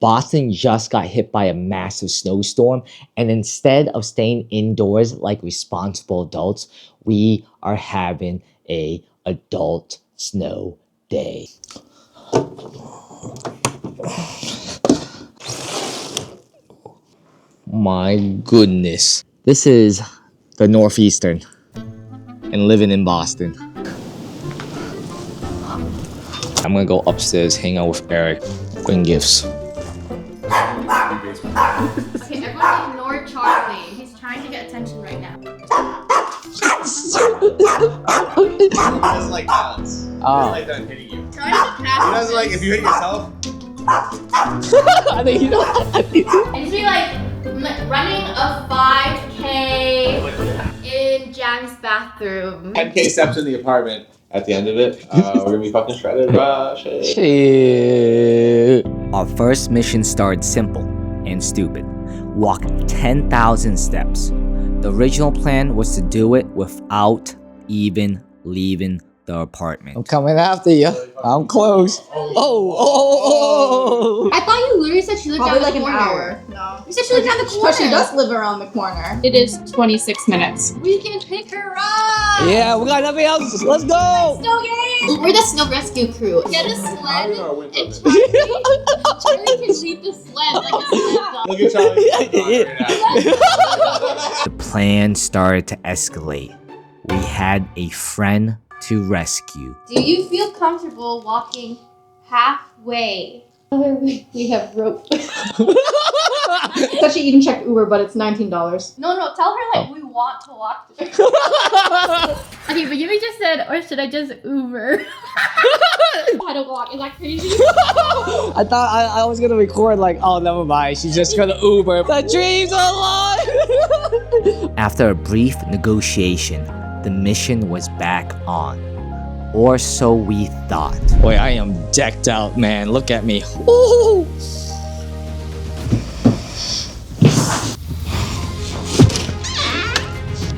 Boston just got hit by a massive snowstorm, and instead of staying indoors like responsible adults, we are having a adult snow day. My goodness. This is the Northeastern and living in Boston. I'm gonna go upstairs, hang out with Eric, bring gifts. Okay, everyone ignore Charlie. He's trying to get attention right now. He doesn't like balance. He doesn't like that hitting you. Charlie doesn't He pass. doesn't like if you hit yourself. I think you know. It's be like running a 5K in Jan's bathroom. 10K steps in the apartment. At the end of it, we're gonna be fucking shredded. Shit. Our first mission started simple and stupid. Walk 10,000 steps. The original plan was to do it without even leaving the apartment. I'm coming after you. I'm close. Oh. I thought you literally said she lived Probably down like the an corner. hour. No. You said she lived down the corner. But she does live around the corner. It is 26 minutes. We can pick her up. Yeah, we got nothing else. Let's go. Snow game. We're the snow rescue crew. Get a sled and Charlie can lead the sled like a sled dog. Look at Charlie. The plan started to escalate. We had a friend to rescue. Do you feel comfortable walking halfway? We have rope. Said she even checked Uber, but it's $19. No, tell her like we want to walk. Okay, but Yumi just said, or should I just Uber? How to walk? Is that crazy? I thought I was gonna record like, oh, never mind. She's just gonna Uber. The dream's alive! After a brief negotiation, the mission was back on. Or so we thought. Boy, I am decked out, man. Look at me. Ooh.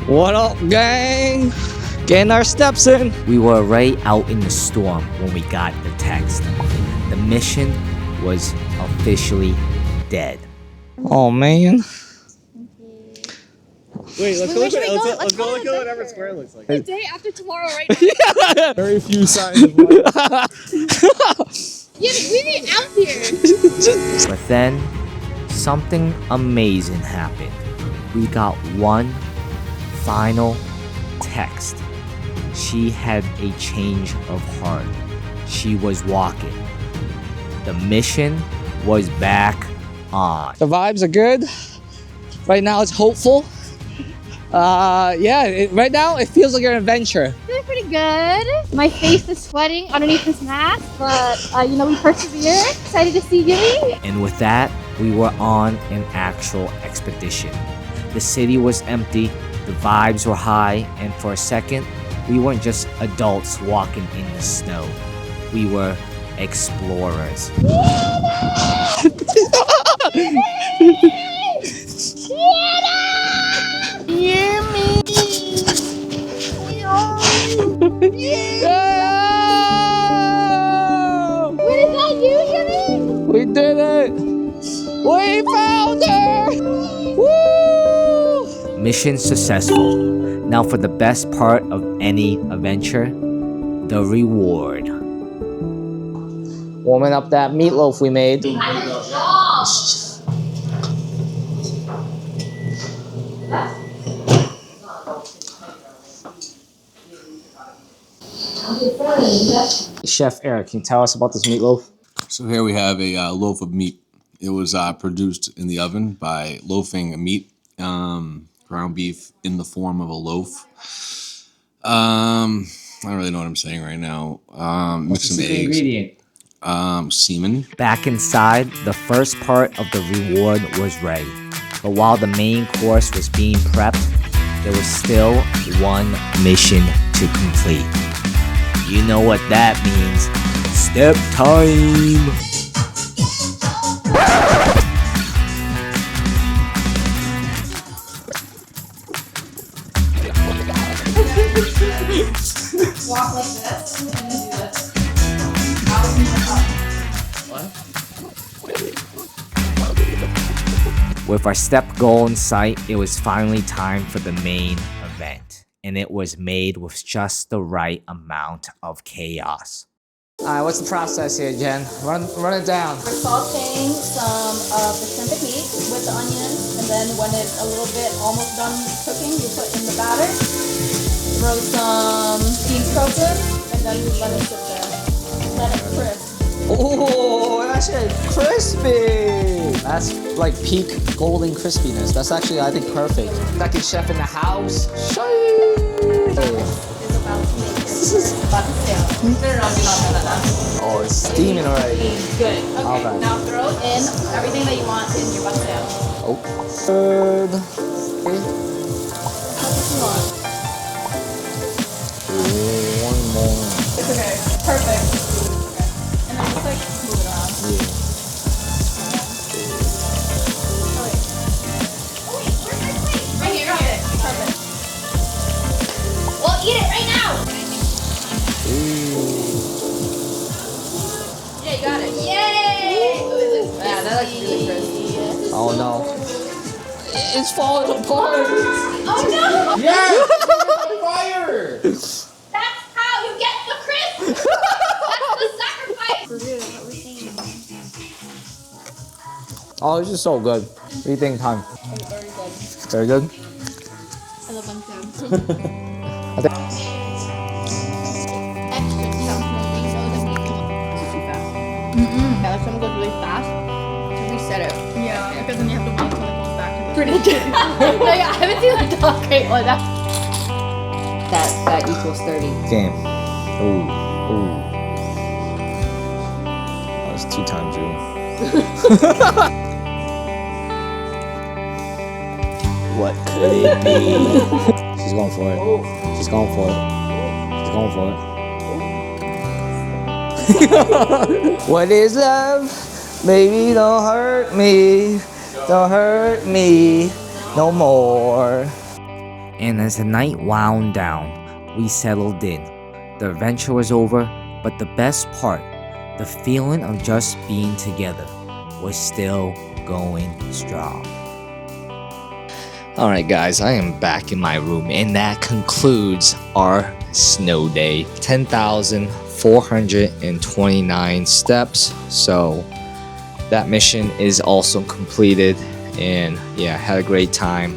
What up, gang? Getting our steps in. We were right out in the storm when we got the text. The mission was officially dead. Oh, man. Wait, let's go look at Let's go look at what Everett Square looks like. The day after tomorrow, right now. Very few signs of life. Yeah, we need out here. But then, something amazing happened. We got one final text. She had a change of heart. She was walking. The mission was back on. The vibes are good. Right now it's hopeful. Right now it feels like an adventure. Feeling pretty good. My face is sweating underneath this mask, but we persevere. Excited to see Yumi. And with that, we were on an actual expedition. The city was empty, the vibes were high, and for a second, we weren't just adults walking in the snow. We were explorers. What is that, you, Yumi? We did it! We found her! Woo! Mission successful. Now for the best part of any adventure, the reward. Warming up that meatloaf we made. Chef Eric, can you tell us about this meatloaf? So here we have a loaf of meat. It was produced in the oven by loafing meat, ground beef in the form of a loaf. I don't really know what I'm saying right now. Mix some eggs. Ingredient? Semen. Back inside, the first part of the reward was ready. But while the main course was being prepped, there was still one mission to complete. You know what that means. Step time! Walk like this and then do this. What? With our step goal in sight, it was finally time for the main event, and it was made with just the right amount of chaos. Alright, what's the process here, Jen? Run it down. We're sauteing some of the shrimp and meat with the onions, and then when it's a little bit almost done cooking, you put in the batter. Throw some steamed crocus, and then you let it sit there. Let it crisp. Oh, that shit crispy! That's like peak golden crispiness. That's actually, I think, perfect. Second chef in the house. It's about to make it. About to stale. No, do not turn that down. Oh, it's steaming already. Good. Okay, Okay. now throw in everything that you want in your pastel. Oh. Good. Okay. How much you want? One more. It's okay. Perfect. Okay. And then just like move it around. Yeah. Oh wait. Oh wait, where's my plate? Right here. Okay. Perfect. Well, eat it right now. Yeah, you got it. Yay! Oh, it looks yeah, that looks really crispy. Oh no. It's falling apart. Oh no! Yes! It's on fire! That's how you get the crisp. That's the sacrifice. For real, what we're saying. Oh, this is so good. What do you think, Tom? Very good. Very good? I love them too. I think Extra something so the meat goes too fast. Yeah, if someone goes really fast, to reset it. Yeah, because then you have to wait until it goes back to the pretty good. No, yeah, I haven't seen the dog crate one. That equals 30. game. Ooh. That was 2 times you. What could it be? She's going for it. She's going for it. She's going for it. What is love? Baby, don't hurt me. Don't hurt me no more. And as the night wound down, we settled in. The adventure was over, but the best part, the feeling of just being together, was still going strong. Alright guys, I am back in my room, and that concludes our snow day. 10,429 steps, so that mission is also completed, and yeah, had a great time.